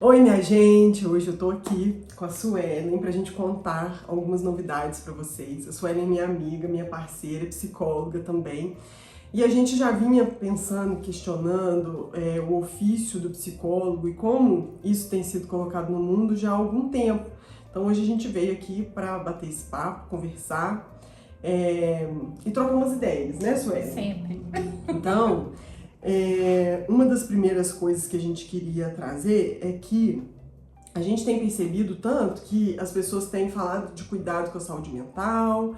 Oi, minha gente! Hoje eu tô aqui com a Suelen pra gente contar algumas novidades pra vocês. A Suelen é minha amiga, minha parceira, psicóloga também. E a gente já vinha pensando, questionando o ofício do psicólogo e como isso tem sido colocado no mundo já há algum tempo. Então hoje a gente veio aqui pra bater esse papo, conversar e trocar umas ideias, né, Suelen? Sempre. Então, uma das primeiras coisas que a gente queria trazer é que a gente tem percebido tanto que as pessoas têm falado de cuidado com a saúde mental,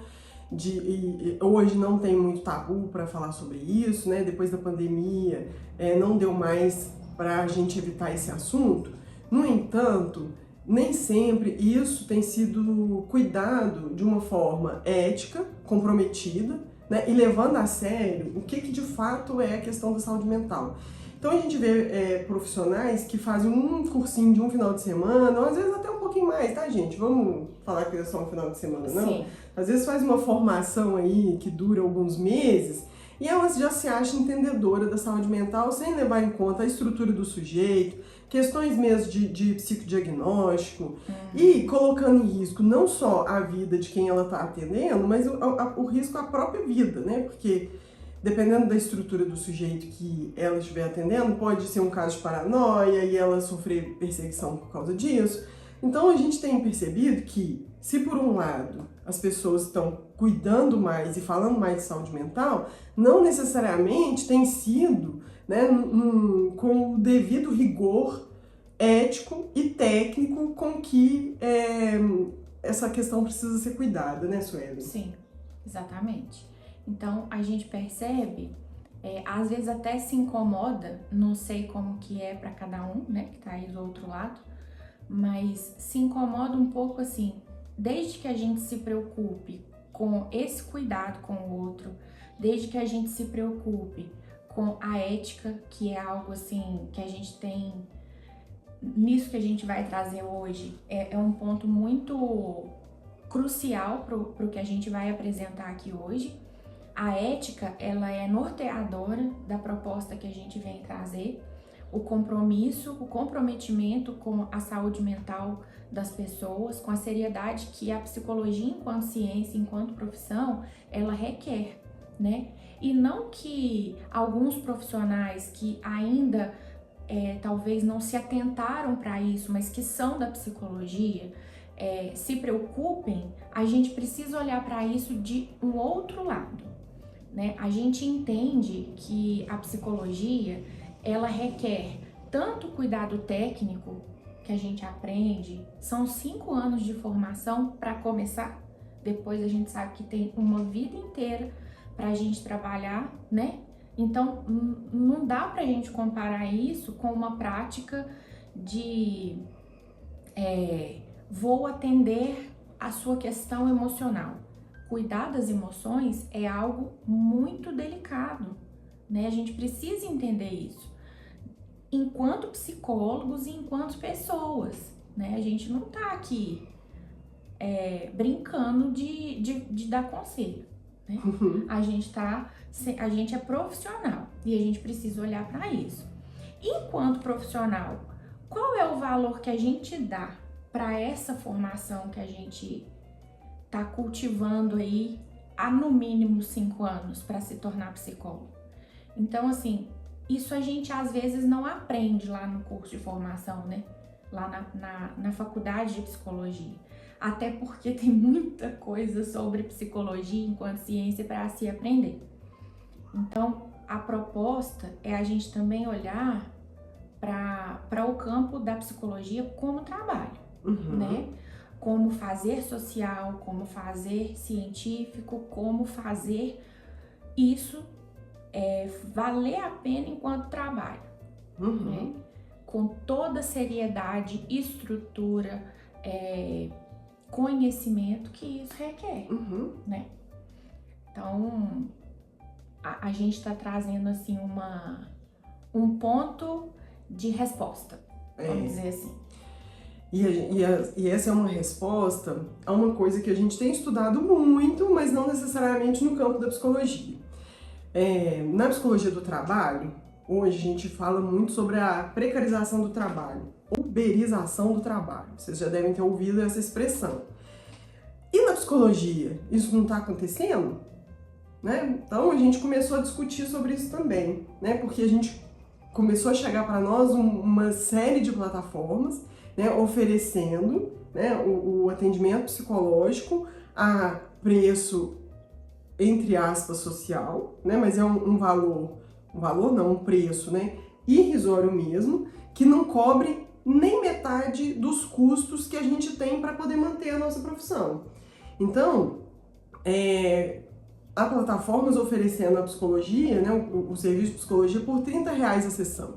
hoje não tem muito tabu para falar sobre isso, né? Depois da pandemia, não deu mais para a gente evitar esse assunto. No entanto, nem sempre isso tem sido cuidado de uma forma ética, comprometida, né? E levando a sério o que de fato é a questão da saúde mental. Então a gente vê profissionais que fazem um cursinho de um final de semana, ou às vezes até um pouquinho mais, tá, gente? Vamos falar que é só um final de semana, não? Sim. Às vezes faz uma formação aí que dura alguns meses e elas já se acham entendedora da saúde mental sem levar em conta a estrutura do sujeito, questões mesmo de psicodiagnóstico e colocando em risco não só a vida de quem ela está atendendo, mas o risco à própria vida, né? Porque dependendo da estrutura do sujeito que ela estiver atendendo, pode ser um caso de paranoia e ela sofrer perseguição por causa disso. Então a gente tem percebido que, se por um lado as pessoas estão cuidando mais e falando mais de saúde mental, não necessariamente tem sido, né, com o devido rigor ético e técnico com que essa questão precisa ser cuidada, né, Sueli? Sim, exatamente. Então a gente percebe, às vezes até se incomoda, não sei como que é para cada um, né, que tá aí do outro lado, mas se incomoda um pouco assim, desde que a gente se preocupe com esse cuidado com o outro, desde que a gente se preocupe com a ética, que é algo assim que a gente tem, nisso que a gente vai trazer hoje, é um ponto muito crucial para o que a gente vai apresentar aqui hoje. A ética, ela é norteadora da proposta que a gente vem trazer. O compromisso, o comprometimento com a saúde mental das pessoas, com a seriedade que a psicologia enquanto ciência, enquanto profissão, ela requer, né? E não que alguns profissionais que ainda talvez não se atentaram para isso, mas que são da psicologia, se preocupem, a gente precisa olhar para isso de um outro lado, né? A gente entende que a psicologia, ela requer tanto cuidado técnico que a gente aprende, são 5 anos de formação para começar, depois a gente sabe que tem uma vida inteira para a gente trabalhar, né? Então, não dá pra gente comparar isso com uma prática de vou atender a sua questão emocional. Cuidar das emoções é algo muito delicado, né? A gente precisa entender isso. Enquanto psicólogos e enquanto pessoas, né? A gente não tá aqui brincando de dar conselho, né? A gente é profissional e a gente precisa olhar para isso. Enquanto profissional, qual é o valor que a gente dá para essa formação que a gente está cultivando aí há no mínimo 5 anos para se tornar psicólogo? Então, assim, isso a gente às vezes não aprende lá no curso de formação, né? Lá na faculdade de psicologia. Até porque tem muita coisa sobre psicologia enquanto ciência para se aprender. Então, a proposta é a gente também olhar para o campo da psicologia como trabalho, né? Como fazer social, como fazer científico, como fazer isso valer a pena enquanto trabalho, né? Com toda a seriedade, estrutura, conhecimento que isso requer, né? Então, a gente está trazendo assim um ponto de resposta, vamos dizer assim. E essa é uma resposta a uma coisa que a gente tem estudado muito, mas não necessariamente no campo da psicologia. Na psicologia do trabalho, hoje a gente fala muito sobre a precarização do trabalho, ou uberização do trabalho. Vocês já devem ter ouvido essa expressão. E na psicologia, isso não está acontecendo? Né? Então a gente começou a discutir sobre isso também, né? Porque a gente começou a chegar para nós uma série de plataformas, né, oferecendo, né, o atendimento psicológico a preço, entre aspas, social, né, mas é um preço, né, irrisório mesmo, que não cobre nem metade dos custos que a gente tem para poder manter a nossa profissão. Então, há plataformas oferecendo a psicologia, né, o serviço de psicologia por R$30 a sessão.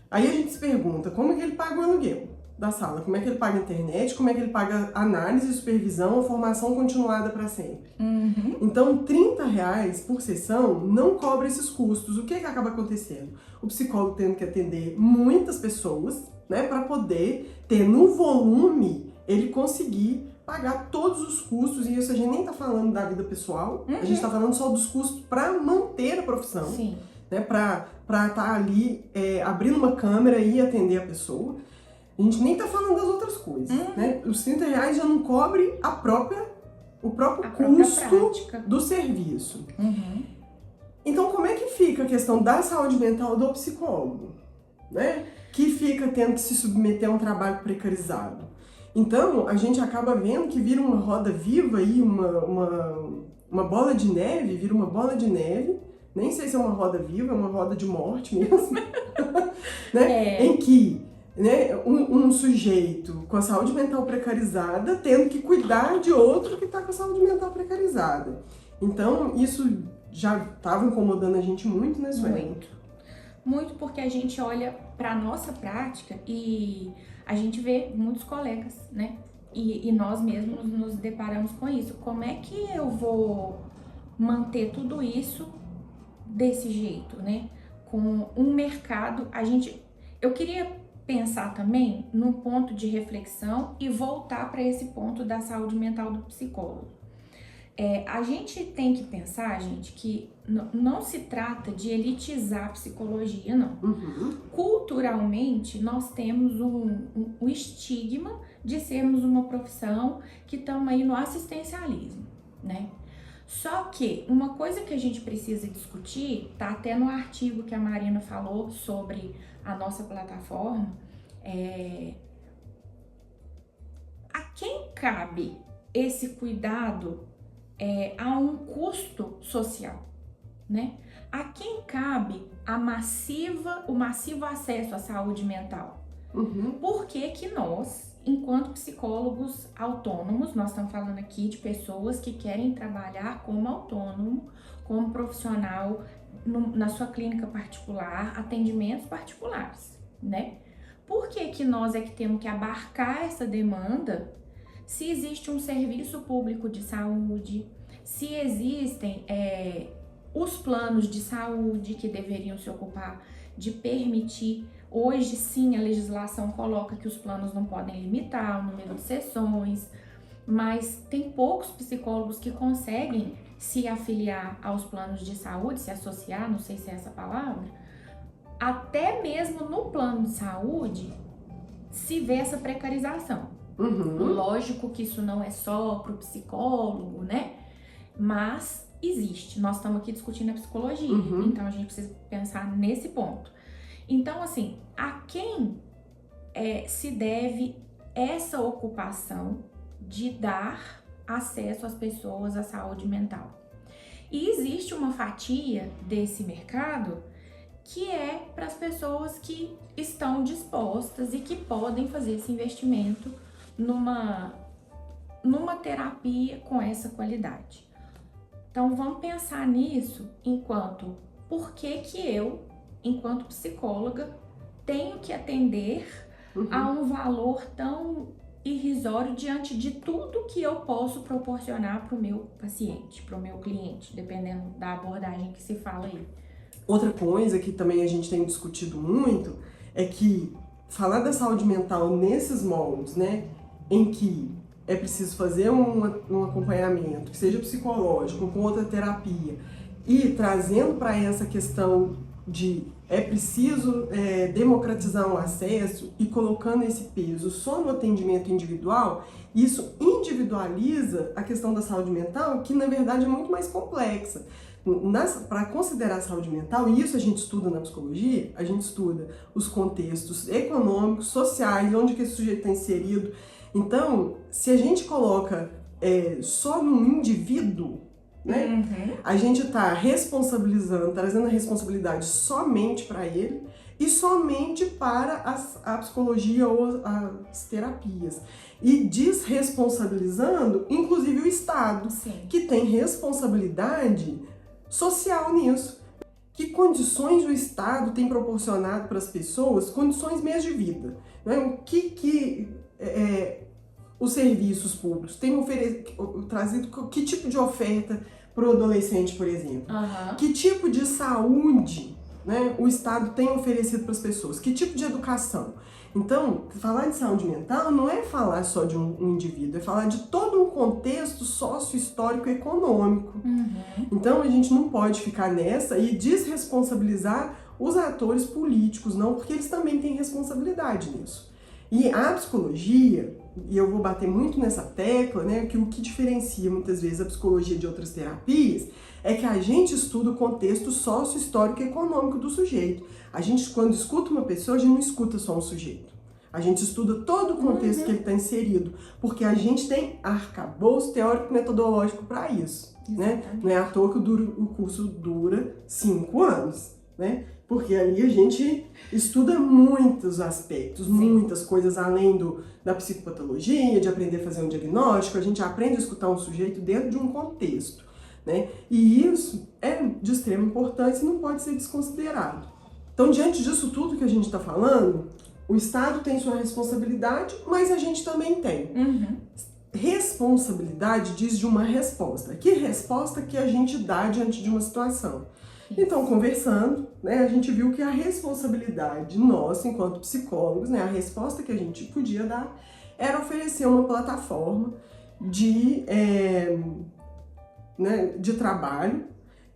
Aí a gente se pergunta, como é que ele paga o aluguel da sala? Como é que ele paga a internet? Como é que ele paga análise, supervisão, a formação continuada para sempre? Uhum. Então, R$30 por sessão não cobre esses custos. O que acaba acontecendo? O psicólogo tendo que atender muitas pessoas, né, para poder ter no volume, ele conseguir pagar todos os custos, e isso a gente nem tá falando da vida pessoal, a gente tá falando só dos custos para manter a profissão, Sim. né, para estar ali abrindo uma câmera e atender a pessoa. A gente nem tá falando das outras coisas, né? Os R$30 já não cobre o próprio custo do serviço. Então, como é que fica a questão da saúde mental do psicólogo, né? Que fica tendo que se submeter a um trabalho precarizado. Então, a gente acaba vendo que vira uma roda viva aí, uma bola de neve, vira uma bola de neve, nem sei se é uma roda viva, é uma roda de morte mesmo, né? Em que, né, um sujeito com a saúde mental precarizada tendo que cuidar de outro que está com a saúde mental precarizada. Então, isso já estava incomodando a gente muito, né, Sueli? Muito, porque a gente olha para a nossa prática e a gente vê muitos colegas, né? E nós mesmos nos deparamos com isso. Como é que eu vou manter tudo isso desse jeito, né? Com um mercado, eu queria pensar também num ponto de reflexão e voltar para esse ponto da saúde mental do psicólogo. A gente tem que pensar, gente, que não se trata de elitizar a psicologia, não. Culturalmente, nós temos um estigma de sermos uma profissão que estamos aí no assistencialismo, né? Só que uma coisa que a gente precisa discutir, tá até no artigo que a Marina falou sobre a nossa plataforma, a quem cabe esse cuidado a um custo social, né? A quem cabe o massivo acesso à saúde mental? Por que nós, enquanto psicólogos autônomos, nós estamos falando aqui de pessoas que querem trabalhar como autônomo, como profissional na sua clínica particular, atendimentos particulares, né? Por que nós é que temos que abarcar essa demanda se existe um serviço público de saúde, se existem os planos de saúde que deveriam se ocupar de permitir? Hoje sim a legislação coloca que os planos não podem limitar o número de sessões, mas tem poucos psicólogos que conseguem se afiliar aos planos de saúde, se associar, não sei se é essa palavra. Até mesmo no plano de saúde se vê essa precarização. Lógico que isso não é só para o psicólogo, né? Mas existe. Nós estamos aqui discutindo a psicologia, então a gente precisa pensar nesse ponto. Então, assim, a quem se deve essa ocupação de dar acesso às pessoas à saúde mental? E existe uma fatia desse mercado que é para as pessoas que estão dispostas e que podem fazer esse investimento numa terapia com essa qualidade. Então vamos pensar nisso por que eu, enquanto psicóloga, tenho que atender a um valor tão irrisório diante de tudo que eu posso proporcionar para o meu paciente, para o meu cliente, dependendo da abordagem que se fala aí. Outra coisa que também a gente tem discutido muito é que falar da saúde mental nesses moldes, né, em que é preciso fazer um acompanhamento, que seja psicológico, com outra terapia, e trazendo para essa questão de é preciso democratizar o acesso e colocando esse peso só no atendimento individual, isso individualiza a questão da saúde mental, que na verdade é muito mais complexa. Para considerar a saúde mental, e isso a gente estuda na psicologia, a gente estuda os contextos econômicos, sociais, onde que esse sujeito está inserido. Então, se a gente coloca só no indivíduo, né, a gente está responsabilizando, trazendo a responsabilidade somente para ele e somente para a psicologia ou as terapias. E desresponsabilizando, inclusive, o Estado, Sim. que tem responsabilidade social nisso. Que condições o Estado tem proporcionado para as pessoas, condições mesmo de vida, né? O que os serviços públicos têm trazido, que tipo de oferta para o adolescente, por exemplo? Que tipo de saúde, né, o Estado tem oferecido para as pessoas? Que tipo de educação? Então, falar de saúde mental não é falar só de um indivíduo, é falar de todo um contexto sócio-histórico e econômico. Então, a gente não pode ficar nessa e desresponsabilizar os atores políticos, não, porque eles também têm responsabilidade nisso. E a psicologia, e eu vou bater muito nessa tecla, né, que o que diferencia muitas vezes a psicologia de outras terapias é que a gente estuda o contexto sócio-histórico e econômico do sujeito. A gente, quando escuta uma pessoa, a gente não escuta só um sujeito. A gente estuda todo o contexto que ele está inserido, porque a gente tem arcabouço teórico-metodológico para isso, né? Não é à toa que o curso dura 5 anos, né? Porque ali a gente estuda muitos aspectos, muitas coisas além da psicopatologia, de aprender a fazer um diagnóstico, a gente aprende a escutar um sujeito dentro de um contexto, né? E isso é de extrema importância e não pode ser desconsiderado. Então, diante disso tudo que a gente está falando, o Estado tem sua responsabilidade, mas a gente também tem. Responsabilidade diz de uma resposta. Que resposta que a gente dá diante de uma situação? Então, conversando, né, a gente viu que a responsabilidade nossa, enquanto psicólogos, né, a resposta que a gente podia dar era oferecer uma plataforma de trabalho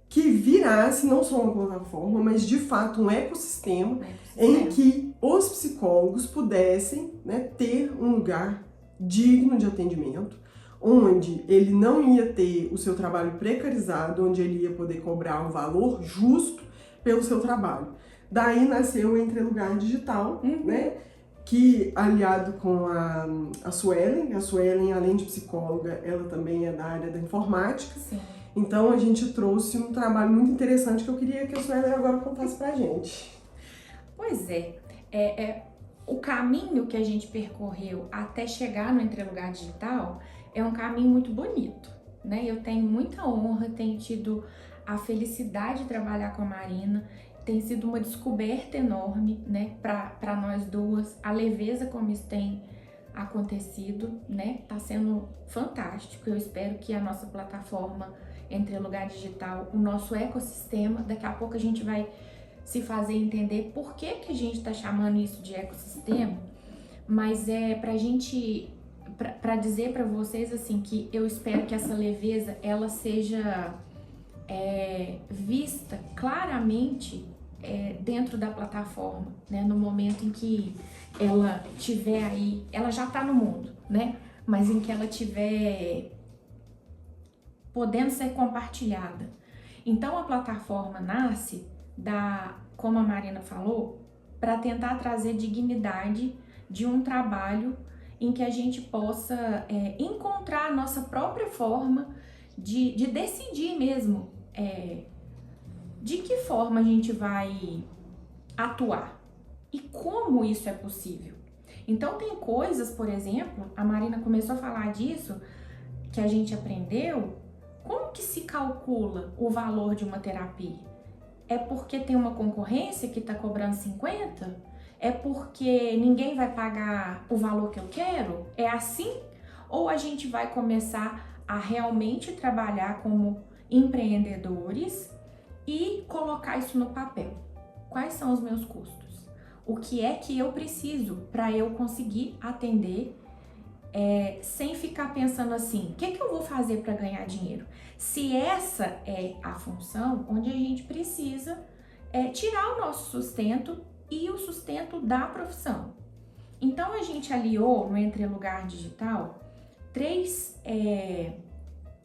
que virasse não só uma plataforma, mas de fato um ecossistema em que os psicólogos pudessem, né, ter um lugar digno de atendimento, onde ele não ia ter o seu trabalho precarizado, onde ele ia poder cobrar um valor justo pelo seu trabalho. Daí nasceu o Entre Lugar Digital, né, que aliado com a Suelen, além de psicóloga, ela também é da área da informática. Sim. Então a gente trouxe um trabalho muito interessante que eu queria que a Suelen agora contasse pra gente. Pois o caminho que a gente percorreu até chegar no Entre Lugar Digital é um caminho muito bonito, né? Eu tenho muita honra, tenho tido a felicidade de trabalhar com a Marina, tem sido uma descoberta enorme, né, para nós duas, a leveza como isso tem acontecido, né, tá sendo fantástico. Eu espero que a nossa plataforma Entre Lugar Digital, o nosso ecossistema, daqui a pouco a gente vai se fazer entender por que a gente tá chamando isso de ecossistema, mas é pra gente, pra dizer pra vocês assim, que eu espero que essa leveza, ela seja vista claramente dentro da plataforma, né, no momento em que ela tiver aí, ela já tá no mundo, né, mas em que ela tiver podendo ser compartilhada. Então a plataforma nasce como a Marina falou, para tentar trazer dignidade de um trabalho em que a gente possa encontrar a nossa própria forma de decidir mesmo de que forma a gente vai atuar e como isso é possível. Então tem coisas, por exemplo, a Marina começou a falar disso, que a gente aprendeu. Como que se calcula o valor de uma terapia? É porque tem uma concorrência que está cobrando 50? É porque ninguém vai pagar o valor que eu quero? É assim? Ou a gente vai começar a realmente trabalhar como empreendedores e colocar isso no papel? Quais são os meus custos? O que é que eu preciso para eu conseguir atender sem ficar pensando assim, o que eu vou fazer para ganhar dinheiro? Se essa é a função onde a gente precisa tirar o nosso sustento e o sustento da profissão. Então, a gente aliou no Entre Lugar Digital 3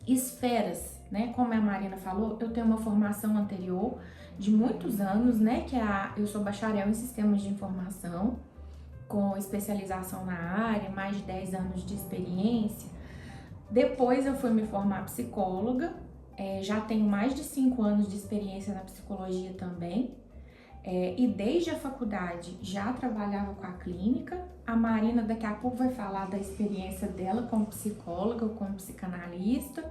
esferas, né? Como a Marina falou, eu tenho uma formação anterior de muitos anos, né? Eu sou bacharel em Sistemas de Informação, com especialização na área, mais de 10 anos de experiência. Depois eu fui me formar psicóloga, já tenho mais de 5 anos de experiência na psicologia também. E desde a faculdade já trabalhava com a clínica. A Marina daqui a pouco vai falar da experiência dela como psicóloga, como psicanalista.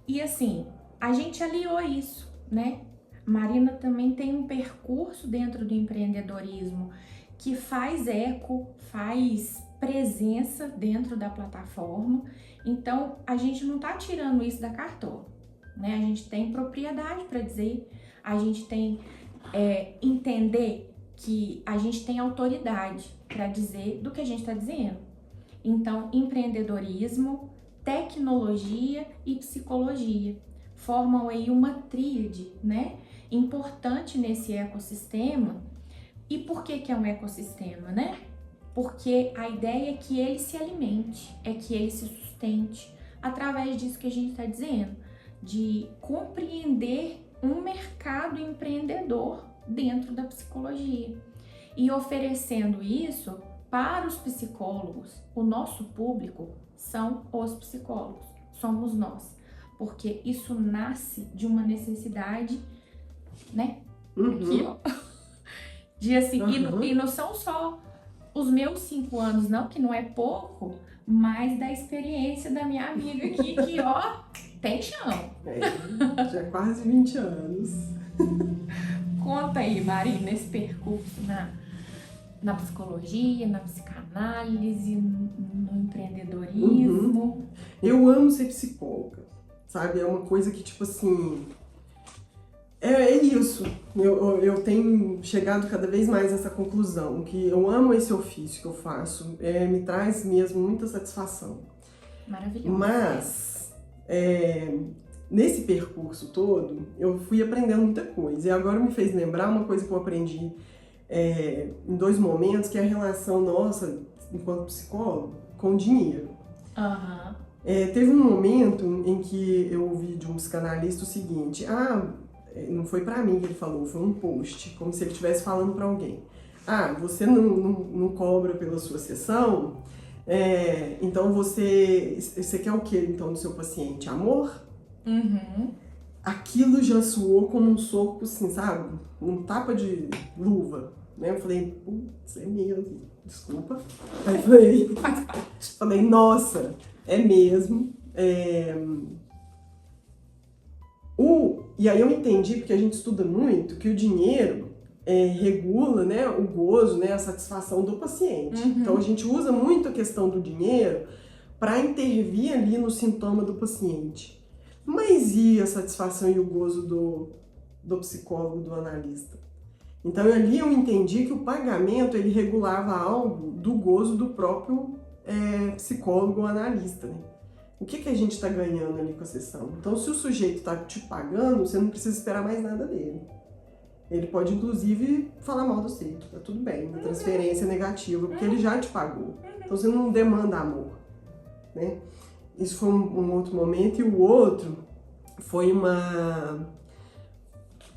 E assim, a gente aliou isso, né? Marina também tem um percurso dentro do empreendedorismo que faz eco, faz presença dentro da plataforma. Então, a gente não tá tirando isso da cartola, né? A gente tem propriedade para dizer, a gente tem entender que a gente tem autoridade para dizer do que a gente está dizendo. Então, empreendedorismo, tecnologia e psicologia formam aí uma tríade, né? Importante nesse ecossistema. E por que é um ecossistema, né? Porque a ideia é que ele se alimente, é que ele se sustente através disso que a gente está dizendo, de compreender um mercado empreendedor dentro da psicologia e oferecendo isso para os psicólogos. O nosso público são os psicólogos, somos nós, porque isso nasce de uma necessidade, né? Aqui, ó. De assim, e não são só os meus 5 anos, não, que não é pouco, mas da experiência da minha amiga aqui, que ó, tem chão. Já é quase 20 anos. Conta aí, Marina, esse percurso na psicologia, na psicanálise, no empreendedorismo. Eu amo ser psicóloga, sabe? É uma coisa que, tipo assim, é isso. Eu tenho chegado cada vez mais a essa conclusão, que eu amo esse ofício que eu faço, me traz mesmo muita satisfação. Maravilhoso. Mas, nesse percurso todo, eu fui aprendendo muita coisa. E agora me fez lembrar uma coisa que eu aprendi em 2 momentos, que é a relação nossa, enquanto psicólogo, com o dinheiro. Teve um momento em que eu ouvi de um psicanalista o seguinte: não foi pra mim que ele falou, foi um post, como se ele estivesse falando pra alguém. Você não cobra pela sua sessão, então você quer o que então do seu paciente? Amor? Aquilo já soou como um soco, assim, sabe? Um tapa de luva, né? Eu falei, putz, é mesmo, desculpa. Aí falei, nossa, é mesmo. E aí eu entendi, porque a gente estuda muito, que o dinheiro regula, né, o gozo, né, a satisfação do paciente. Então a gente usa muito a questão do dinheiro para intervir ali no sintoma do paciente. Mas e a satisfação e o gozo do psicólogo, do analista? Então ali eu entendi que o pagamento ele regulava algo do gozo do próprio psicólogo ou analista, né? O que a gente está ganhando ali com a sessão? Então, se o sujeito está te pagando, você não precisa esperar mais nada dele. Ele pode, inclusive, falar mal do você. Tá tudo bem, uma transferência negativa, porque ele já te pagou. Então, você não demanda amor, né? Isso foi um outro momento. E o outro foi uma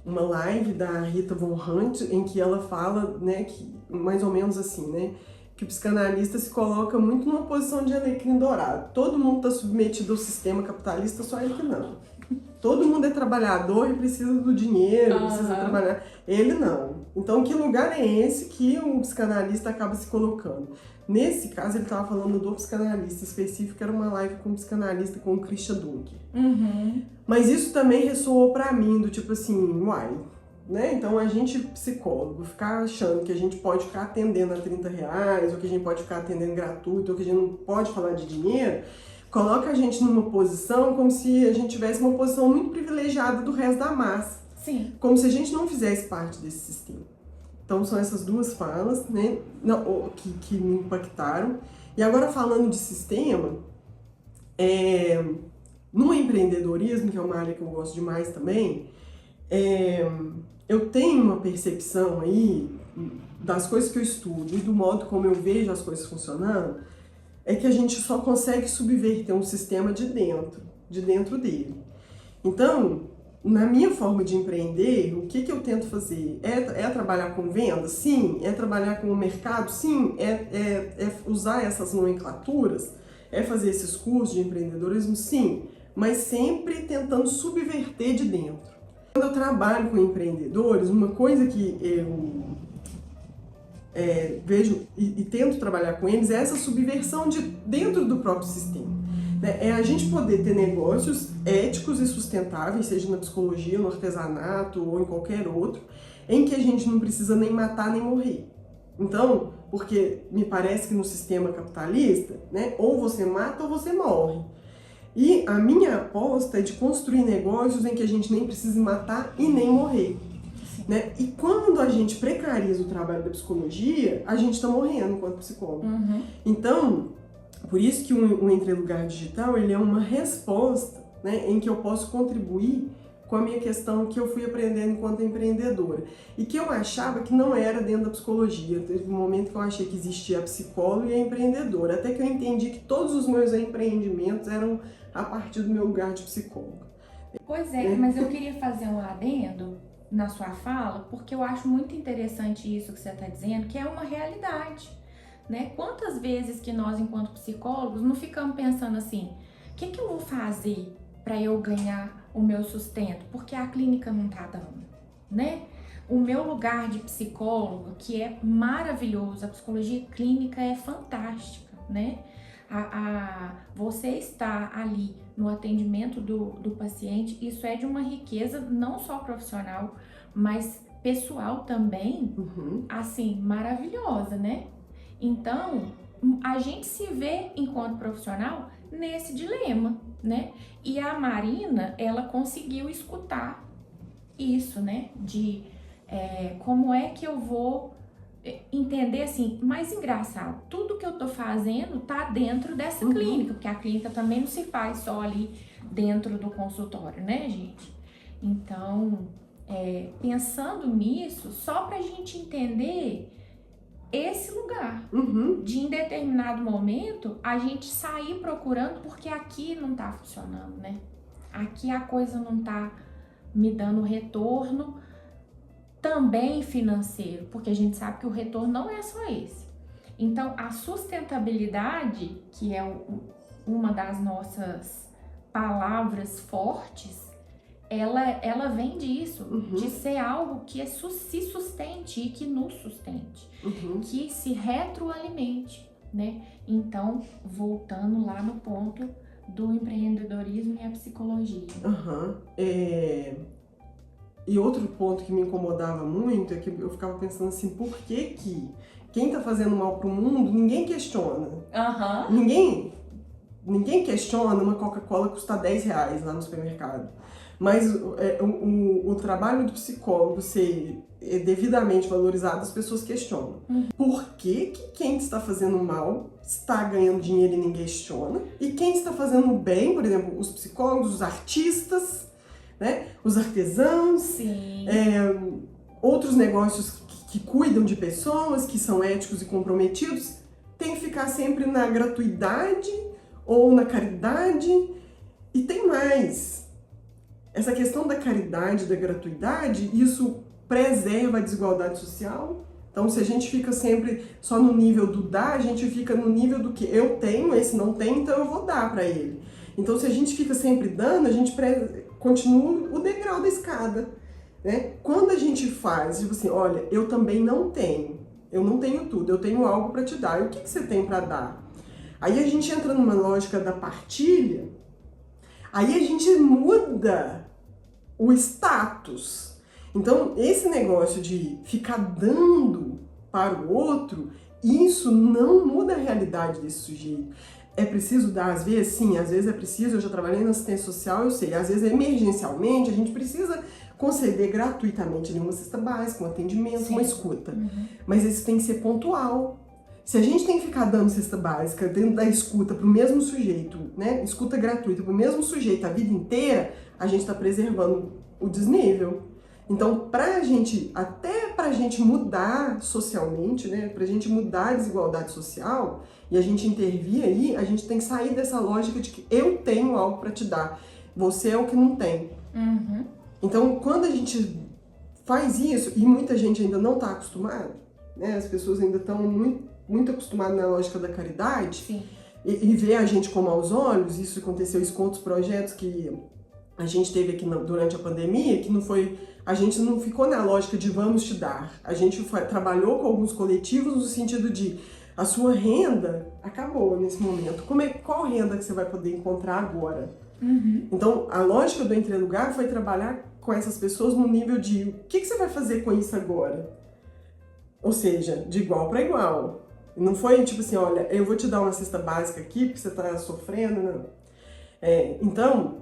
live da Rita Von Hunt, em que ela fala, né, que mais ou menos assim, né? Que o psicanalista se coloca muito numa posição de alecrim dourado. Todo mundo está submetido ao sistema capitalista, só ele que não. Todo mundo é trabalhador e precisa do dinheiro, precisa trabalhar. Ele não. Então, que lugar é esse que um psicanalista acaba se colocando? Nesse caso, ele estava falando do psicanalista específico, era uma live com um psicanalista, com o Christian Dunker. Mas isso também ressoou pra mim, do tipo assim, né? Então a gente, psicólogo, ficar achando que a gente pode ficar atendendo a R$30, ou que a gente pode ficar atendendo gratuito, ou que a gente não pode falar de dinheiro, coloca a gente numa posição como se a gente tivesse uma posição muito privilegiada do resto da massa. Sim. Como se a gente não fizesse parte desse sistema. Então são essas 2 falas, né, que me impactaram. E agora falando de sistema, no empreendedorismo, que é uma área que eu gosto demais também, eu tenho uma percepção aí das coisas que eu estudo e do modo como eu vejo as coisas funcionando, é que a gente só consegue subverter um sistema de dentro dele. Então, na minha forma de empreender, o que eu tento fazer? É trabalhar com venda? Sim. É trabalhar com o mercado? Sim. É usar essas nomenclaturas? É fazer esses cursos de empreendedorismo? Sim. Mas sempre tentando subverter de dentro. Quando eu trabalho com empreendedores, uma coisa que eu vejo e tento trabalhar com eles é essa subversão de dentro do próprio sistema. É a gente poder ter negócios éticos e sustentáveis, seja na psicologia, no artesanato ou em qualquer outro, em que a gente não precisa nem matar nem morrer. Então, porque me parece que no sistema capitalista, né, ou você mata ou você morre. E a minha aposta é de construir negócios em que a gente nem precisa matar e nem morrer. Né? E quando a gente precariza o trabalho da psicologia, a gente está morrendo enquanto psicólogo. Uhum. Então, por isso que o Entrelugar Digital ele é uma resposta, né, em que eu posso contribuir com a minha questão que eu fui aprendendo enquanto empreendedora. E que eu achava que não era dentro da psicologia. Teve um momento que eu achei que existia a psicóloga e a empreendedora. Até que eu entendi que todos os meus empreendimentos eram a partir do meu lugar de psicóloga. Pois é, mas eu queria fazer um adendo na sua fala, porque eu acho muito interessante isso que você está dizendo, que é uma realidade, né? Quantas vezes que nós, enquanto psicólogos, não ficamos pensando assim, o que eu vou fazer para eu ganhar o meu sustento? Porque a clínica não está dando, né? O meu lugar de psicólogo, que é maravilhoso, a psicologia clínica é fantástica, né? Você está ali no atendimento do paciente, isso é de uma riqueza não só profissional, mas pessoal também, assim, maravilhosa, né? Então, a gente se vê enquanto profissional nesse dilema, né? E a Marina, ela conseguiu escutar isso, né? De como é que eu vou entender assim, mais engraçado, tudo que eu tô fazendo tá dentro dessa clínica, porque a clínica também não se faz só ali dentro do consultório, né, gente? Então, pensando nisso, só pra gente entender esse lugar, de em determinado momento, a gente sair procurando, porque aqui não tá funcionando, né? Aqui a coisa não tá me dando retorno, também financeiro, porque a gente sabe que o retorno não é só esse. Então, a sustentabilidade, que é uma das nossas palavras fortes, ela vem disso, de ser algo que se sustente e que nos sustente, que se retroalimente, né? Então, voltando lá no ponto do empreendedorismo e a psicologia. E outro ponto que me incomodava muito é que eu ficava pensando assim, por que quem tá fazendo mal pro mundo, ninguém questiona. Ninguém questiona uma Coca-Cola custar R$10 lá no supermercado. Mas o trabalho do psicólogo ser devidamente valorizado, as pessoas questionam. Por que quem está fazendo mal está ganhando dinheiro e ninguém questiona? E quem está fazendo bem, por exemplo, os psicólogos, os artistas, né? Os artesãos, outros negócios que cuidam de pessoas, que são éticos e comprometidos, tem que ficar sempre na gratuidade ou na caridade. E tem mais. Essa questão da caridade, da gratuidade, isso preserva a desigualdade social. Então, se a gente fica sempre só no nível do dar, a gente fica no nível do que eu tenho, esse não tem, então eu vou dar para ele. Então, se a gente fica sempre dando, a gente continua o degrau da escada, né? Quando a gente faz, tipo assim, olha, eu também não tenho tudo, eu tenho algo para te dar, e o que você tem para dar? Aí a gente entra numa lógica da partilha, aí a gente muda o status. Então, esse negócio de ficar dando para o outro, isso não muda a realidade desse sujeito. É preciso dar, às vezes? Sim, às vezes é preciso. Eu já trabalhei na assistência social, eu sei. Às vezes, emergencialmente, a gente precisa conceder gratuitamente uma cesta básica, um atendimento, uma escuta. Mas isso tem que ser pontual. Se a gente tem que ficar dando cesta básica dentro da escuta para o mesmo sujeito, né? Escuta gratuita para o mesmo sujeito a vida inteira, a gente está preservando o desnível. Então, até pra gente mudar socialmente, né, pra gente mudar a desigualdade social e a gente intervir aí, a gente tem que sair dessa lógica de que eu tenho algo para te dar, você é o que não tem. Uhum. Então, quando a gente faz isso, e muita gente ainda não está acostumada, né, as pessoas ainda estão muito acostumadas na lógica da caridade, Sim. e vê a gente com maus olhos, isso aconteceu com outros projetos que a gente teve aqui durante a pandemia, que não foi, a gente não ficou na lógica de vamos te dar, a gente trabalhou com alguns coletivos no sentido de a sua renda acabou nesse momento, qual renda que você vai poder encontrar agora? Uhum. Então, a lógica do Entre Lugar foi trabalhar com essas pessoas no nível de o que você vai fazer com isso agora? Ou seja, de igual para igual. Não foi tipo assim, olha, eu vou te dar uma cesta básica aqui porque você está sofrendo, não. Então,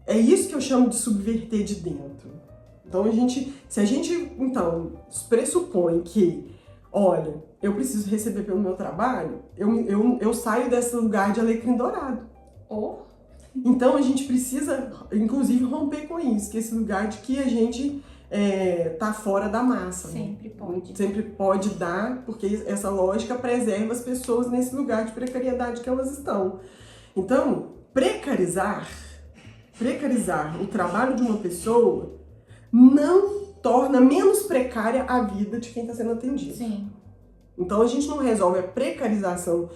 é isso que eu chamo de subverter de dentro. Então, se a gente pressupõe que, olha, eu preciso receber pelo meu trabalho, eu saio desse lugar de alecrim dourado. Então, a gente precisa, inclusive, romper com isso, que é esse lugar de que a gente tá fora da massa. Sempre pode. Sempre pode dar, porque essa lógica preserva as pessoas nesse lugar de precariedade que elas estão. Então, precarizar o trabalho de uma pessoa não torna menos precária a vida de quem está sendo atendido. Sim. Então, a gente não resolve a precarização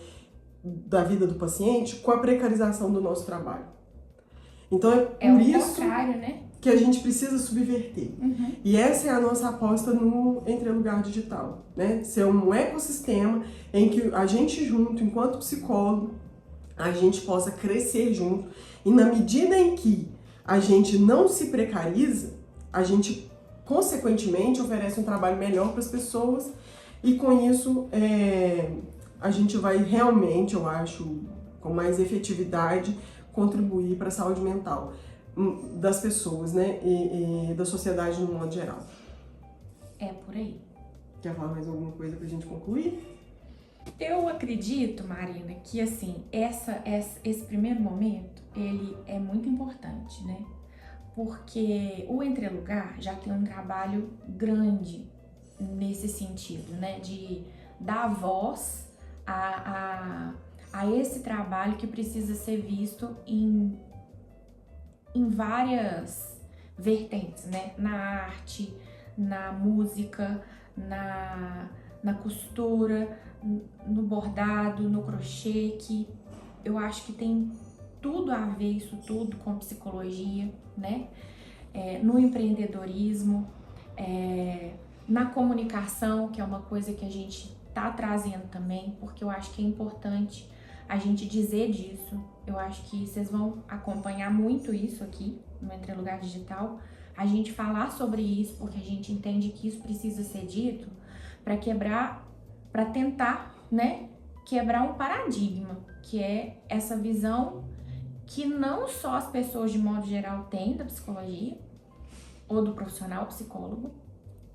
da vida do paciente com a precarização do nosso trabalho. Então, é por isso contrário, né? que a gente precisa subverter. Uhum. E essa é a nossa aposta no Entre Lugar Digital, né? Ser um ecossistema em que a gente junto, enquanto psicólogo, a gente possa crescer junto. E na medida em que a gente não se precariza, a gente, consequentemente, oferece um trabalho melhor para as pessoas e, com isso, a gente vai realmente, eu acho, com mais efetividade, contribuir para a saúde mental das pessoas, né, e da sociedade no modo geral. É por aí. Quer falar mais alguma coisa pra gente concluir? Eu acredito, Marina, que assim, esse primeiro momento, ele é muito importante, né? Porque o Entre Lugar já tem um trabalho grande nesse sentido, né? De dar voz a esse trabalho que precisa ser visto em várias vertentes, né? Na arte, na música, na costura, no bordado, no crochê, que eu acho que tem tudo a ver isso tudo com psicologia, né? No empreendedorismo, na comunicação, que é uma coisa que a gente tá trazendo também, porque eu acho que é importante a gente dizer disso. Eu acho que vocês vão acompanhar muito isso aqui no Entre Lugar Digital, a gente falar sobre isso, porque a gente entende que isso precisa ser dito para tentar, né, quebrar um paradigma, que é essa visão que não só as pessoas de modo geral têm da psicologia ou do profissional psicólogo,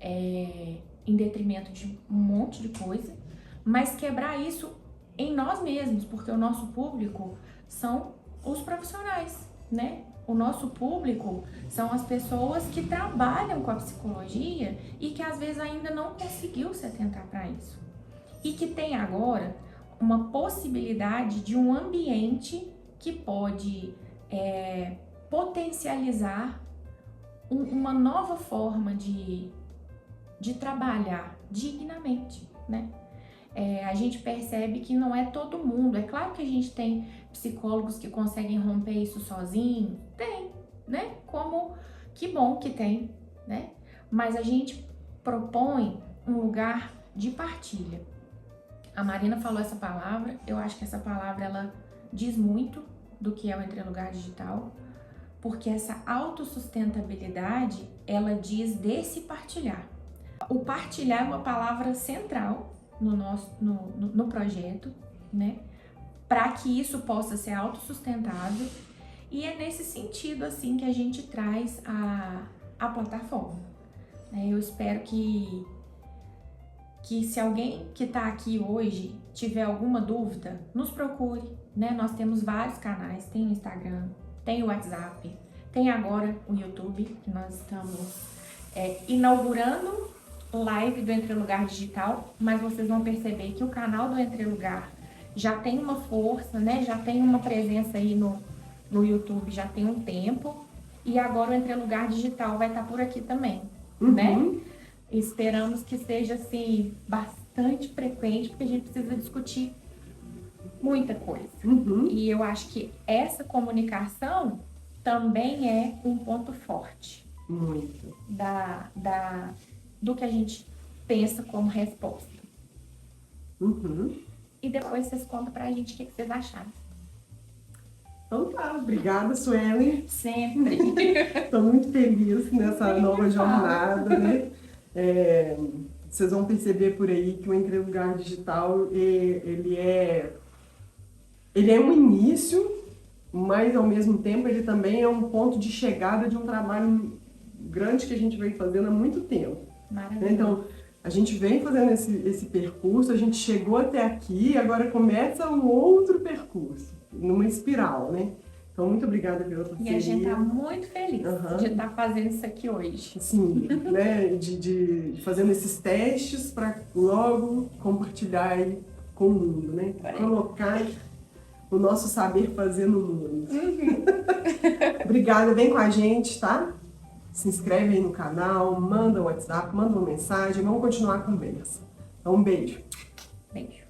em detrimento de um monte de coisa, mas quebrar isso em nós mesmos, porque o nosso público são os profissionais, né? O nosso público são as pessoas que trabalham com a psicologia e que às vezes ainda não conseguiu se atentar para isso. E que tem agora uma possibilidade de um ambiente que pode potencializar uma nova forma de trabalhar dignamente, né? A gente percebe que não é todo mundo. É claro que a gente tem psicólogos que conseguem romper isso sozinho. Tem, né? Que bom que tem, né? Mas a gente propõe um lugar de partilha. A Marina falou essa palavra. Eu acho que essa palavra, ela diz muito do que é o Entre Lugar Digital. Porque essa autossustentabilidade, ela diz desse partilhar. O partilhar é uma palavra central no projeto, né? Para que isso possa ser autossustentável, e é nesse sentido assim que a gente traz a plataforma. Eu espero que se alguém que está aqui hoje tiver alguma dúvida, nos procure, né? Nós temos vários canais, tem o Instagram, tem o WhatsApp, tem agora o YouTube, que nós estamos inaugurando live do Entre Lugar Digital, mas vocês vão perceber que o canal do Entre Lugar já tem uma força, né? Já tem uma presença aí no YouTube, já tem um tempo. E agora o Entre Lugar Digital vai estar por aqui também, né? Esperamos que seja, assim, bastante frequente, porque a gente precisa discutir muita coisa. E eu acho que essa comunicação também é um ponto forte. Muito. Do que a gente pensa como resposta. E depois vocês contam pra gente o que vocês acharam. Então tá, obrigada, Suelen. Sempre. Estou muito feliz nessa nova jornada, né? Vocês vão perceber por aí que o Entre Lugar Digital, ele é um início, mas ao mesmo tempo ele também é um ponto de chegada de um trabalho grande que a gente vem fazendo há muito tempo. Maravilha. Então, a gente vem fazendo esse percurso, a gente chegou até aqui, agora começa um outro percurso, numa espiral, né? Então, muito obrigada pela parceria. E a gente tá muito feliz de estar fazendo isso aqui hoje. Sim, né? De fazendo esses testes para logo compartilhar aí com o mundo, né? Colocar o nosso saber fazer no mundo. Obrigada, vem com a gente, tá? Se inscreve aí no canal, manda um WhatsApp, manda uma mensagem, vamos continuar a conversa. Então, um beijo. Beijo.